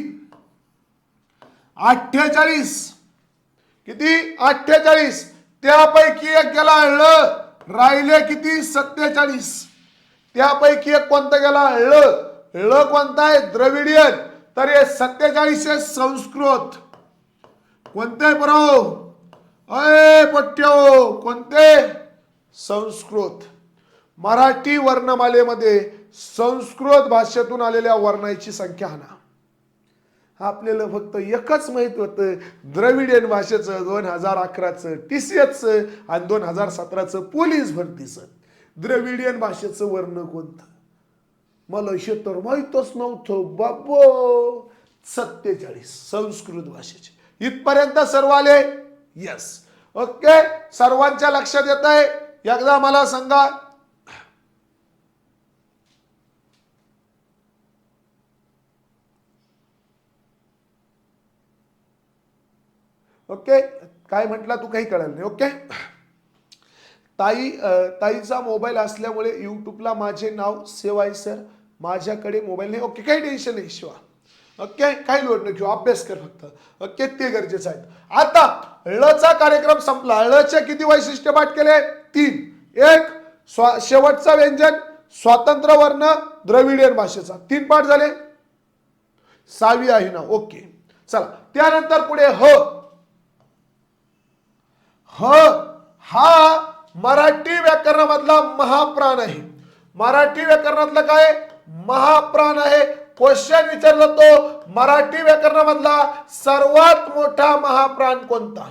48. किती? 48. त्यापैकी एक गेला ळ, राहिले किती? 47. त्यापैकी एक कोणता गेला? ळ. ळ कोणता आहे? द्रविडियन. तर हे 47 हे संस्कृत. कोणते बरो? अय पट्ट्यो, कोणते? संस्कृत. मराठी वर्णमालेमध्ये संस्कृत भाषेतून आलेल्या वर्णाची संख्या हाना. आपल्याला फक्त एकच माहित होतं, द्रविडियन भाषेचं 2011चं TCSचं आणि 2017चं पोलीस भरतीचं. द्रविडियन भाषेचं वर्ण कोणतं? मला हे तर माहितच नव्हतं बाबो. 47 संस्कृत भाषेचे. इथपर्यंत सर्व आले? यस. ओके, सर्वांच्या लक्षात येत आहे? एकदा मला सांगा. ओके, काय म्हटलं तू? काही कळलं नाही. ओके, ताईचा मोबाईल असल्यामुळे युट्यूबला माझे नाव सेव्ह आहे सर, माझ्याकडे मोबाईल नाही. ओके, काही टेन्शन नाही शिवा. ओके, काही लोड नाही घेऊ, अभ्यास कर फक्त. ओके, ते गरजेचं आहे. आता ळचा कार्यक्रम संपला. ळचे किती वैशिष्ट्य पाठ केले? 3. एक शेवटचा व्यंजन, स्वातंत्र्य वर्ण, द्रविडियन भाषेचा. 3 पाठ झाले. 6वी आहे ना. ओके, चला त्यानंतर पुढे ह. ह हा मराठी व्याकरणामधला महाप्राण आहे. मराठी व्याकरणातला काय? महाप्राण आहे. क्वेश्चन विचारला तो, मराठी व्याकरणामधला सर्वात मोठा महाप्राण कोणता?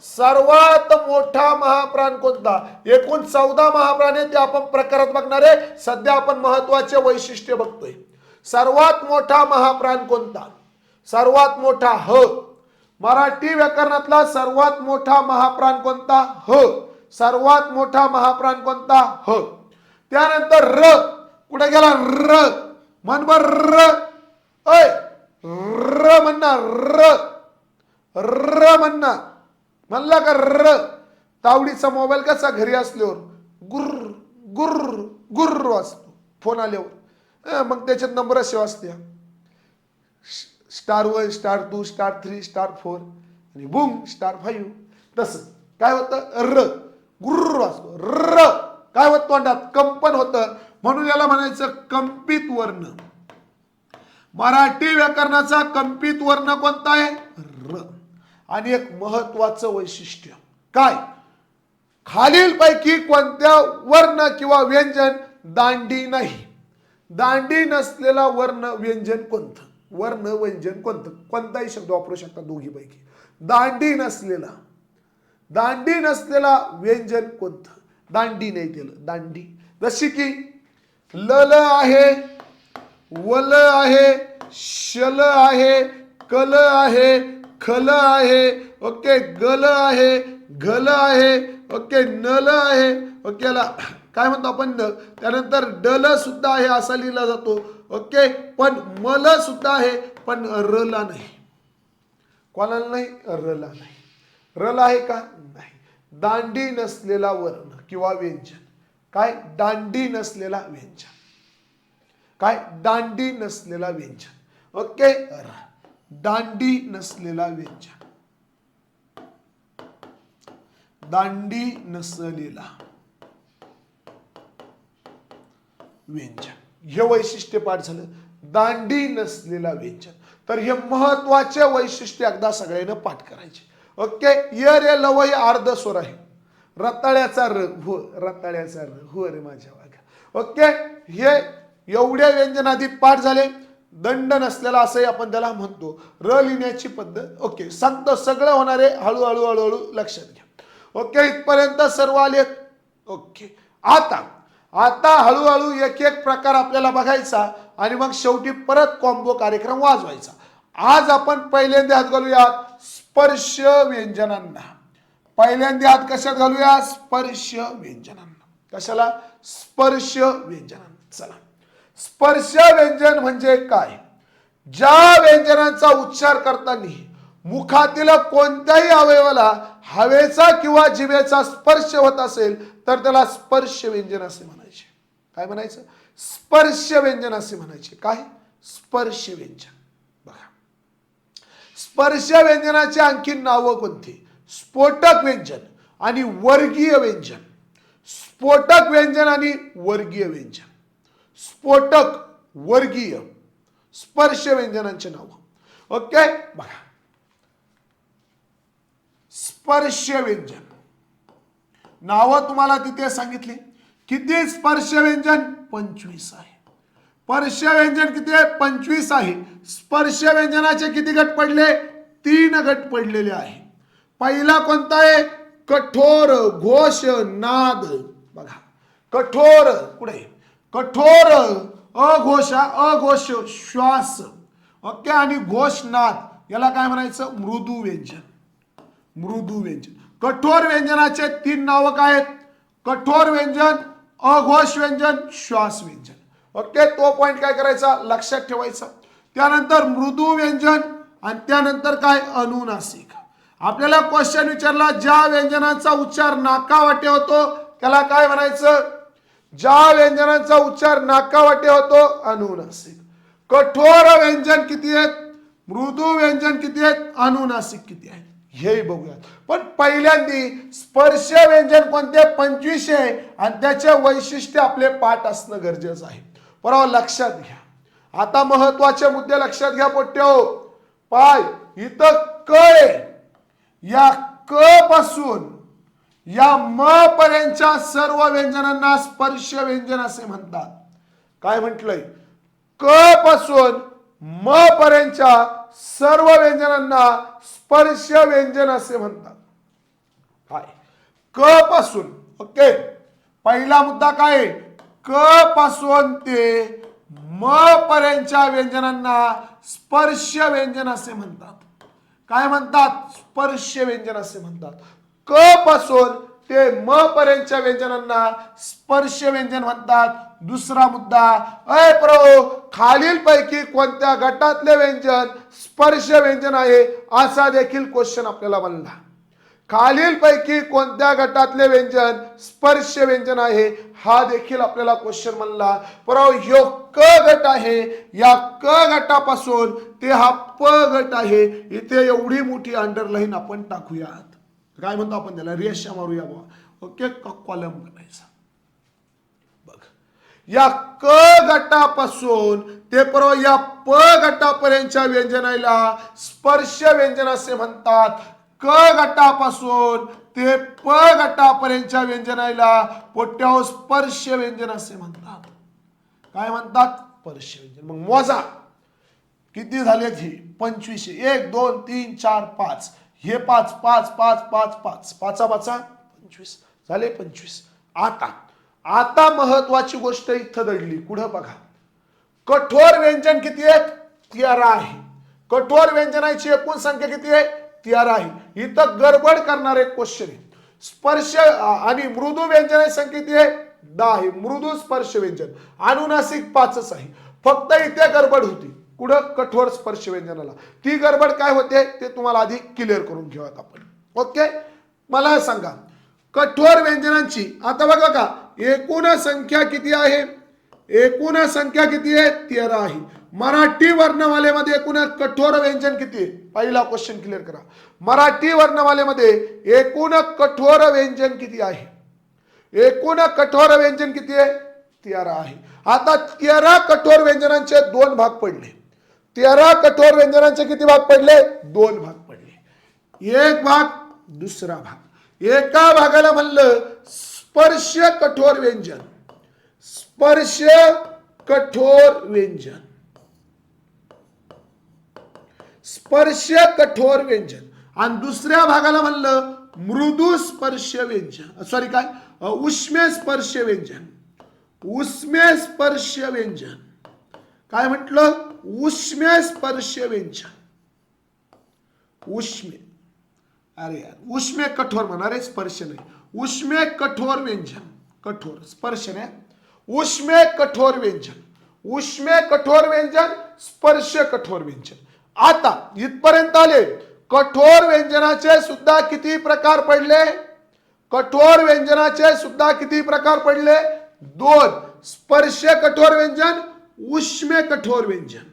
सर्वात मोठा महाप्राण कोणता? एकूण 14 महाप्राण आहेत, ते आपण प्रकारात बघणार आहे. सध्या आपण महत्वाचे वैशिष्ट्य बघतोय. सर्वात मोठा महाप्राण कोणता? सर्वात मोठा ह. मराठी व्याकरणातला सर्वात मोठा महाप्राण कोणता? ह. सर्वात मोठा महाप्राण कोणता? ह. त्यानंतर र. कुठे गेला? र. मन बर र. ऐ र म्हणणार. र. र म्हणणार. म्हणला का र? तावडीचा मोबाईल कसा घरी असल्यावर गुर्र गुर्र गुर्र वाजतो फोन आल्यावर. मग त्याच्यात नंबर सेवा असते, *1 *2 *3 *4 आणि बूम *5. तसं काय होतं? र. गुर्र वाजतो. र काय होत? तोंडात कंपन होतं, म्हणून याला म्हणायचं कंपित वर्ण. मराठी व्याकरणाचा कंपित वर्ण कोणता आहे? र. आणि एक महत्वाचं वैशिष्ट्य काय, खालीलपैकी कोणत्या वर्ण किंवा व्यंजन दांडी नाही. दांडी नसलेला वर्ण व्यंजन कोणतं, वर्ण व्यंजन कोणतं, कोणताही शब्द वापरू शकता दोघीपैकी. दांडी नसलेला व्यंजन कोणतं, दांडी नाही त्याला, दांडी. जशी की लल आहे, वल आहे, शल आहे, कल आहे, खल आहे, ओके, गल आहे, घल आहे, ओके, नल आहे, ओके, काय म्हणतो आपण न. त्यानंतर डल सुद्धा आहे असा लिहिला जातो, ओके. पण मल सुद्धा आहे पण रला नाही. कोणाला नाही, रला नाही. रला आहे का, नाही. दांडी नसलेला वर्ण किंवा व्यंजन काय, दांडी नसलेला व्यंजन काय, दांडी नसलेला व्यंजन, ओके. दांडी नसलेला व्यंजन, दांडी नसलेला व्यंजन, हे वैशिष्ट्य पाठ झालं. दांडी नसलेला व्यंजन. तर हे महत्वाचे वैशिष्ट्य एकदा सगळ्यांना पाठ करायचे, ओके. य रे लव हे अर्ध स्वर आहे. रताळ्याचा र, हो, रताळ्याचा र, हो रे माझ्या वाघा, ओके. हे एवढे व्यंजन आधी पाठ झाले. दंड नसलेला असंही आपण त्याला म्हणतो. र लिहिण्याची पद्धत, ओके, सांगतो. सगळं होणारे हळूहळू हळूहळू लक्षात घ्या, ओके. इथपर्यंत सर्व आले, ओके. आता हळूहळू एक एक प्रकार आपल्याला बघायचा आणि मग शेवटी परत कॉम्बो कार्यक्रम वाजवायचा. आज आपण पहिल्यांदा हात घालूयात स्पर्श व्यंजनांना. पहिल्यांदा हात कशात घालूया, स्पर्श व्यंजनांना. कशाला, स्पर्श व्यंजनांना. चला, स्पर्श व्यंजन म्हणजे काय, ज्या व्यंजनांचा उच्चार करताना मुखातील कोणत्याही अवयवाला हवेचा किंवा जिभेचा स्पर्श होत असेल तर त्याला स्पर्श व्यंजन असे म्हणायचे. काय म्हणायचं, स्पर्श व्यंजन असे म्हणायचे. काय, स्पर्श व्यंजन. बघा, स्पर्श व्यंजनाची आणखी नावं कोणती, स्फोटक व्यंजन आणि वर्गीय व्यंजन. स्फोटक व्यंजन आणि वर्गीय व्यंजन. स्फोटक, वर्गीय, स्पर्श व्यंजनांचे नाव, ओके. बघा, स्पर्श व्यंजन नावं तुम्हाला तिथे सांगितली. किती स्पर्श व्यंजन, 25 आहे. स्पर्श व्यंजन किती आहे, 25 आहे. स्पर्श व्यंजनाचे किती गट पडले, 3 गट पडलेले आहे. पहिला कोणता आहे, कठोर, घोष, नाद. बघा, कठोर कुठे, कठोर, अघोष श्वास, ओके. आणि घोष नाद याला काय म्हणायचं, मृदू व्यंजन. मृदू व्यंजन. कठोर व्यंजनाचे 3 नावं काय आहेत, कठोर व्यंजन, अघोष व्यंजन, श्वास व्यंजन, ओके. तो पॉइंट काय करायचा, लक्षात ठेवायचा. त्यानंतर मृदू व्यंजन आणि त्यानंतर काय, अनुनासिक. आपल्याला क्वेश्चन विचारला, ज्या व्यंजनाचा उच्चार नाकावाटे होतो त्याला काय म्हणायचं, ज्या व्यंजनाचा उच्चार नाकावाटे होतो, अनुनासिक. कठोर व्यंजन किती आहेत, मृदू व्यंजन किती आहेत, अनुनासिक किती आहेत, हे बघूया. पण पहिल्यांदा स्पर्श व्यंजन कोणते, 25 आहे आणि त्याचे वैशिष्ट्य आपले पाठ असणं गरजेचं आहे. बरोबर, लक्षात घ्या. आता महत्वाचे मुद्दे लक्षात घ्या पोट्ट्याओ. पाय इथं क आहे, या क पासून या म पर्यंतच्या सर्व व्यंजनांना स्पर्श व्यंजन असे म्हणतात. काय म्हटलंय, क पासून म पर्यंतच्या सर्व व्यंजनांना स्पर्श व्यंजन असे म्हणतात. काय, क पासून, ओके. पहिला मुद्दा काय, क पासून ते म पर्यंतच्या व्यंजनांना स्पर्श व्यंजन असे म्हणतात. काय म्हणतात, स्पर्श व्यंजन असे म्हणतात. क पासून ते म पर्यंतच्या व्यंजनांना स्पर्श व्यंजन म्हणतात. दुसरा मुद्दा, अय प्रो, खालीलपैकी कोणत्या गटातले व्यंजन स्पर्श व्यंजन आहे असा देखील क्वेश्चन आपल्याला बनला. खालीलपैकी कोणत्या गटातले व्यंजन स्पर्श व्यंजन आहे हा देखील आपल्याला क्वेश्चन बनला. परंतु ह्यो क गट आहे, या क गटापासून ते हा प गट आहे. इथे एवढी मोठी अंडरलाईन आपण टाकूयात. काय म्हणतो आपण त्याला, रेषा मारूया बा, ओके. कॉलम करायचा. बघ, या क गटापासून ते या प गटापर्यंतच्या व्यंजनाला स्पर्श व्यंजन असे म्हणतात. क गटापासून ते प गटापर्यंतच्या व्यंजनाला पोट्याहो स्पर्श व्यंजन असे म्हणतात. काय म्हणतात? स्पर्श व्यंजन. मग मोजा किती झालेत? हे 25. 1 2 3 4 5 हे 5 5 5 5 5 पाचा पाचा 25 झाले. 25. आता महत्वाची गोष्ट इथं दडली. पुढे बघा, कठोर व्यंजन किती आहेत? 13 आहे. कठोर व्यंजनाची एकूण संख्या किती आहे? 13 आहे. इथं गडबड करणारे क्वेश्चन आहे. स्पर्श आणि मृदू व्यंजनाची संख्या किती आहे? 10 आहे. मृदू स्पर्श व्यंजन अनुनासिक 5च आहे. फक्त इथे गडबड होती. कुठं? कठोर स्पर्श व्यंजनाला. ती गडबड काय होते ते तुम्हाला आधी क्लिअर करून घेऊयात आपण. ओके, मला सांगा कठोर व्यंजनांची आता बघा का एकूण संख्या किती आहे? एकूण संख्या किती आहे? 13 आहे. मराठी वर्णमालेमध्ये एकूण कठोर व्यंजन किती आहे? पहिला क्वेश्चन क्लिअर करा. मराठी वर्णमालेमध्ये एकूण कठोर व्यंजन किती आहे? एकूण कठोर व्यंजन किती आहे? 13 आहे. आता 13 कठोर व्यंजनांचे 2 भाग पडले. 13 कठोर व्यंजनांचे किती भाग पडले? 2 भाग पडले. एक भाग, दुसरा भाग. एका भागाला म्हणलं स्पर्श कठोर व्यंजन. स्पर्श कठोर व्यंजन. स्पर्श कठोर व्यंजन. आणि दुसऱ्या भागाला म्हणलं मृदू स्पर्श व्यंजन. सॉरी काय? उष्मे स्पर्श व्यंजन. उष्मे स्पर्श व्यंजन. काय म्हटलं? उष्मे स्पर्श व्यंजन. उष्मे, अरे यार उष्मे कठोर म्हणणार आहे, स्पर्श नाही. उष्मे कठोर व्यंजन. कठोर स्पर्श नाही. उष्मे कठोर व्यंजन. उष्मे कठोर व्यंजन, स्पर्श कठोर व्यंजन. आता इथपर्यंत आले. कठोर व्यंजनाचे सुद्धा किती प्रकार पडले? कठोर व्यंजनाचे सुद्धा किती प्रकार पडले? 2. स्पर्श कठोर व्यंजन, उष्मे कठोर व्यंजन.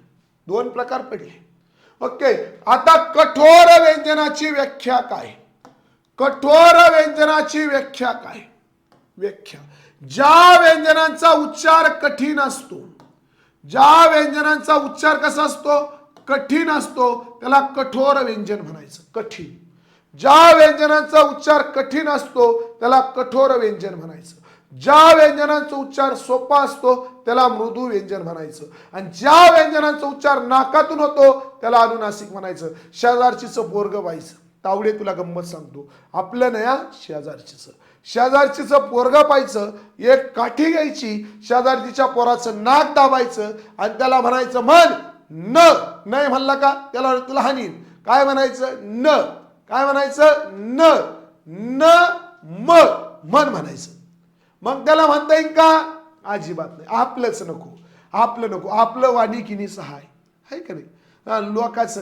2 प्रकार पडले. ओके, आता कठोर व्यंजनाची व्याख्या काय? कठोर व्यंजनाची व्याख्या काय? व्याख्या, ज्या व्यंजनांचा उच्चार कठीण असतो, ज्या व्यंजनांचा उच्चार कसा असतो? कठीण असतो, त्याला कठोर व्यंजन म्हणायचं. कठीण. ज्या व्यंजनांचा उच्चार कठीण असतो त्याला कठोर व्यंजन म्हणायचं. ज्या व्यंजनांचा उच्चार सोपा असतो त्याला मृदू व्यंजन म्हणायचं. आणि ज्या व्यंजनांचा उच्चार नाकातून होतो त्याला अनुनासिक म्हणायचं. शेजारचीचं पोरगं पाहायचं. तावडे तुला गंमत सांगतो, आपलं नया शेजारचीचं. शेजारचीचं पोरगं पाहायचं, एक काठी घ्यायची, शेजारचीच्या पोराचं नाक दाबायचं आणि त्याला म्हणायचं म्हण न. नाही म्हणला का त्याला तुला हानीन. काय म्हणायचं? न. काय म्हणायचं? न. न म मन म्हणायचं. मग त्याला म्हणता येईल का? अजिबात नाही. आपलंच नको. आपलं नको. आपलं वाणी किनी सहाय आहे का नाही? लोकांचं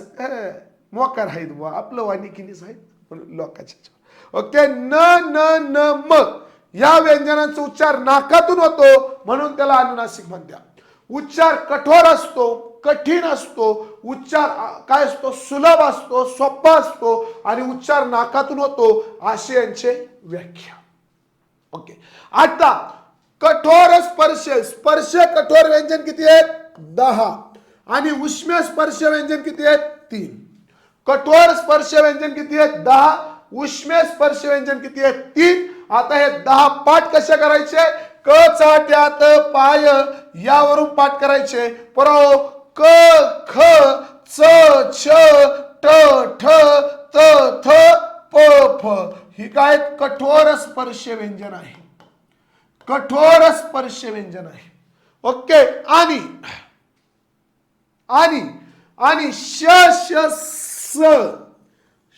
मोकार आहेत बुवा. आपलं वाणी किनीच आहे लोकांच्या. ओके, न न न म या व्यंजनांचा उच्चार नाकातून होतो म्हणून त्याला अनुनासिक म्हणतात. उच्चार कठोर असतो, कठीण असतो. उच्चार काय असतो? सुलभ असतो, सोपा असतो आणि उच्चार नाकातून होतो. असे यांचे व्याख्या. ओके, आता कठोर स्पर्श. स्पर्श कठोर व्यंजन किती आहेत? 10. आणि उष्मे स्पर्श व्यंजन किती आहेत? 3. कठोर स्पर्श व्यंजन किती आहेत? 10. उष्मे स्पर्श व्यंजन किती आहेत? 3. आता हे 10 पाठ कसे करायचे? क चा ट्यात पाय यावरून पाठ करायचे. परव क ख च छ ट ठ त थ प फ. ही काय? कठोर स्पर्श व्यंजन आहे. कठोर स्पर्श व्यंजन आहे. ओके, आणि आणि आणि श श स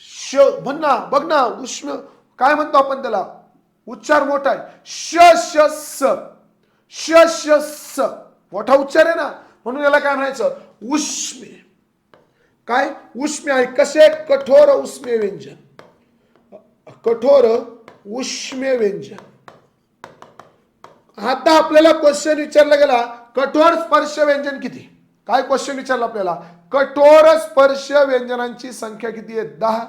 श म्हणा. बघ ना, उष्ण काय म्हणतो आपण त्याला? उच्चार मोठा आहे. श श स. श श स मोठा उच्चार आहे ना, म्हणून याला काय म्हणायचं? उष्मे. काय? उष्मे आहे. कसे? कठोर उष्मे व्यंजन. कठोर उष्मे व्यंजन. आता आपल्याला क्वेश्चन विचारला गेला कठोर स्पर्श व्यंजन किती? काय क्वेश्चन विचारला आपल्याला? कठोर स्पर्श व्यंजनांची संख्या किती आहे? 10.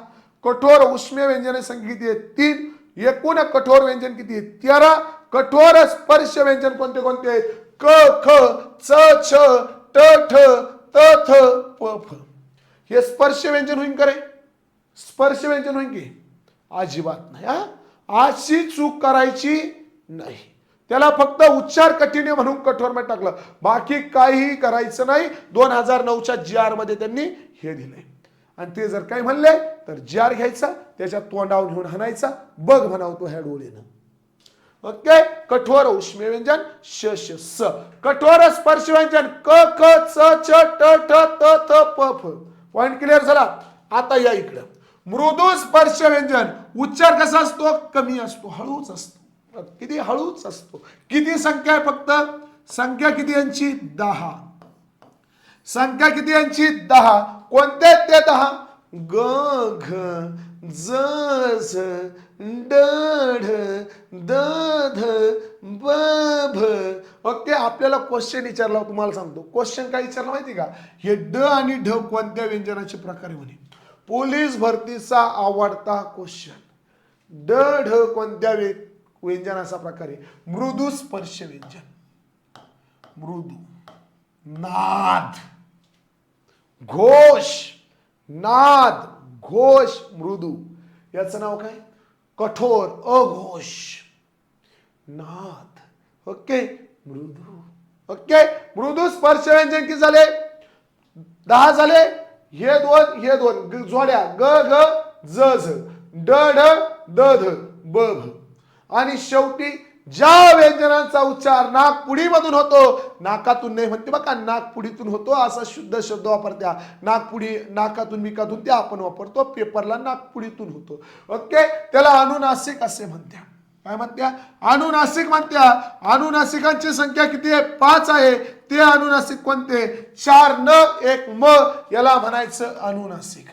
कठोर उष्मे व्यंजनांची संख्या किती आहे? 3. एकूण कठोर व्यंजन किती आहे? 13. कठोर स्पर्श व्यंजन कोणते कोणते आहेत? क ख च छ ट ठ त थ प फ. हे स्पर्श व्यंजन होईल करे. स्पर्श व्यंजन होईल की अजिबात नाही. हा अशी चूक करायची नाही. त्याला फक्त उच्चार कठीण आहे म्हणून कठोर मध्ये टाकलं, बाकी काही करायचं नाही. 2009च्या GR मध्ये त्यांनी हे दिलंय. आणि ते जर काही म्हणले तर GR घ्यायचा, त्याच्या तोंडावर घेऊन हाणायचा, बघ म्हणावतो ह्या डोळेनं. ओके. कठोर उष्मे व्यंजन श श स. कठोर स्पर्श व्यंजन क ख च छ ट ठ त थ प फ. पॉइंट क्लिअर झाला. आता या इकडं मृदू स्पर्श व्यंजन उच्चार कसा असतो, कमी असतो, हळूच असतो. किती हळूच असतो. किती संख्या आहे, फक्त संख्या किती यांची 10. संख्या किती यांची 10. कोणते ते 10? ग घ ज झ ड ढ द ध ब भ. ओके. आपल्याला क्वेश्चन विचारला, तुम्हाला सांगतो क्वेश्चन काय विचारला माहिती का, हे ड आणि ढ कोणत्या व्यंजनाचे प्रकार म्हणे. पोलीस भरतीचा आवडता क्वेश्चन. ड ढ कोणत्या व्यंजनाचा प्रकार आहे. मृदू स्पर्श व्यंजन. मृदू, नाद, घोष, नाद, घोष, मृदू. याचं नाव काय, कठोर, अघोष, नाद. ओके. मृदू. ओके. मृदू स्पर्श व्यंजन किती झाले, 10 झाले. हे दोन जोड्या ग घ ज झ ड ढ द ध ब भ. आणि शेवटी ज्या व्यंजनांचा उच्चार नाकपुडी मधून होतो, नाकातून नाही म्हणते बघा, नाकपुडीतून होतो असा शुद्ध शब्द वापरत्या. नाकपुडी, नाकातून मिकातून ते आपण वापरतो, पेपरला नाकपुडीतून होतो. ओके. त्याला अनुनासिक असे म्हणत्या. काय म्हणत्या, अनुनासिक म्हणत्या. अनुनासिकांची संख्या किती आहे, 5 आहे. ते अनुनासिक कोणते, 4 न 1 म. याला म्हणायचं अनुनासिक.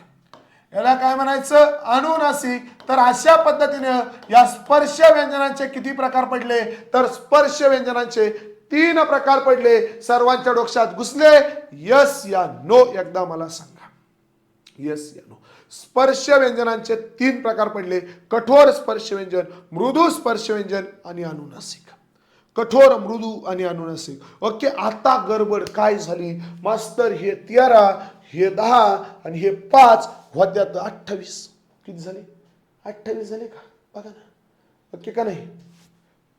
याला काय म्हणायचं, अनुनासिक. तर अशा पद्धतीने या स्पर्श व्यंजनांचे किती प्रकार पडले, तर स्पर्श व्यंजनांचे 3 प्रकार पडले. सर्वांच्या डोक्यात घुसले, यस या नो, एकदा मला सांगा, यस या नो. स्पर्श व्यंजनांचे 3 प्रकार पडले, कठोर स्पर्श व्यंजन, मृदू स्पर्श व्यंजन आणि अनुनासिक. कठोर, मृदू आणि अनुनासिक. ओके. आता गडबड काय झाली मास्तर, हे 13, हे 10 आणि हे 5 होत्यात 28. किती झाले, 28 झाले का, बघा ना. ओके का नाही.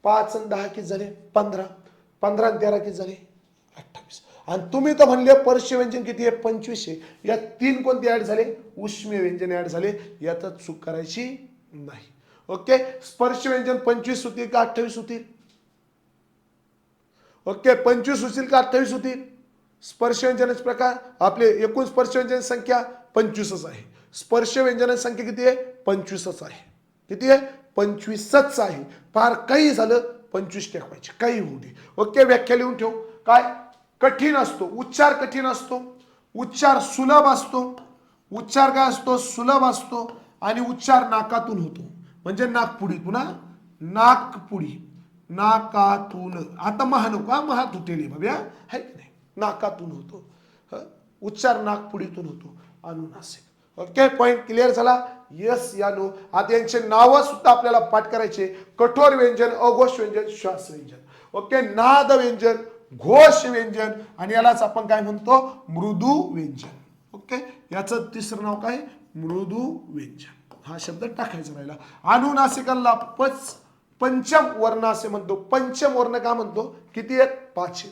5 आणि 10 किती झाले, 15. 15 आणि 13 किती झाले, 28. आणि तुम्ही तर म्हणले स्पर्श व्यंजन किती आहे, 25 आहे. या 3 कोणते ऍड झाले, उष्मे व्यंजन ऍड झाले. यात चूक करायची नाही. ओके. स्पर्श व्यंजन 25 होतील का 28 होतील. ओके. 25 होतील का 28 होतील. स्पर्श व्यंजनाचे प्रकार आपले एकूण स्पर्श व्यंजन संख्या 25च आहे. स्पर्श व्यंजनाची संख्या किती आहे, 25च आहे. किती आहे, 25च आहे. फार काही झालं 25 टेकवायचे, काही होऊ दे. ओके. व्याख्या लिहून ठेव. काय, कठीण असतो, उच्चार कठीण असतो, उच्चार सुलभ असतो. उच्चार काय असतो, सुलभ असतो. आणि उच्चार नाकातून होतो, म्हणजे नाकपुडीतून. नाकपुडी, नाकातून. आता महा नको, महा तुटेल बाबा, है की नाही. नाकातून होतो, उच्चार नाकपुडीतून होतो. अनुनासिक. ओके. पॉइंट क्लिअर झाला, यस या नो. आता यांचे नाव सुद्धा आपल्याला पाठ करायचे. कठोर व्यंजन, अघोष व्यंजन, श्वास व्यंजन. ओके. नाद व्यंजन, घोष व्यंजन आणि यालाच आपण काय म्हणतो, मृदू व्यंजन. ओके. याचं तिसरं नाव काय, मृदू व्यंजन. हा शब्द टाकायचा राहिला. अनुनासिकांना पंचम वर्ण असे म्हणतो. पंचम वर्ण का म्हणतो, किती आहेत, 5.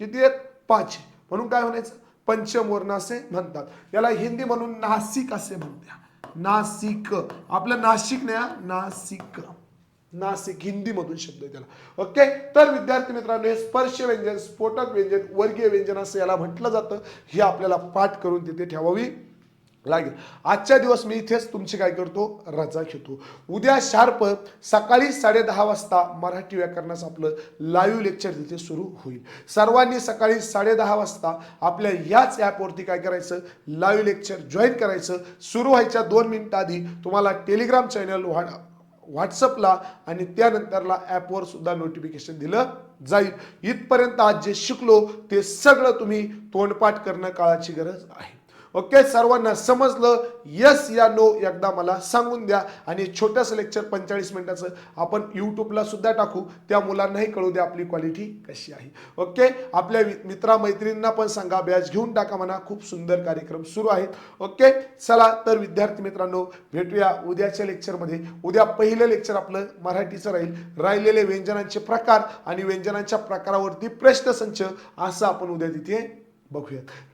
किती आहेत, 5. म्हणून काय म्हणायचं, पंचम वर्ण असे म्हणतात. याला हिंदी म्हणून नासिक असे म्हणतात. नासिक, आपलं नाशिक नाही, नासिक. नासिक हिंदी मधून शब्द आहे त्याला. ओके. तर विद्यार्थी मित्रांनो, हे स्पर्श व्यंजन, स्फोटक व्यंजन, वर्गीय व्यंजन असं याला म्हटलं जातं. हे आपल्याला पाठ करून तिथे ठेवावी लागेल. आजच्या दिवस मी इथेच तुमची काय करतो, रजा घेतो. उद्या शार्प सकाळी 10:30 वाजता मराठी व्याकरणाचं आपलं लाईव्ह लेक्चर तिथे सुरू होईल. सर्वांनी सकाळी 10:30 वाजता आपल्या याच ॲपवरती काय करायचं, लाईव्ह लेक्चर जॉईन करायचं. सुरू व्हायच्या 2 मिनिटं आधी तुम्हाला टेलिग्राम चॅनल, व्हॉट्सअपला आणि त्यानंतरला ॲपवर सुद्धा नोटिफिकेशन दिलं जाईल. इथपर्यंत आज जे शिकलो ते सगळं तुम्ही तोंडपाठ करणं काळाची गरज आहे. ओके, सर्वांना समजलं? यस या नो एकदा मला सांगून द्या. आणि छोटंसं लेक्चर 45 मिनिटाचं आपण यूट्यूबला सुद्धा टाकू, त्या मुलांनाही कळू द्या आपली क्वालिटी कशी आहे. ओके, आपल्या मित्रांना पण सांगा बॅच घेऊन टाका म्हणा, खूप सुंदर कार्यक्रम सुरू आहेत. ओके, चला तर विद्यार्थी मित्रांनो, भेटूया उद्याच्या लेक्चरमध्ये. उद्या पहिलं लेक्चर आपलं मराठीचं राहील. राहिलेले व्यंजनांचे प्रकार आणि व्यंजनांच्या प्रकारावरती प्रश्नसंच असं आपण उद्या तिथे बघूयात.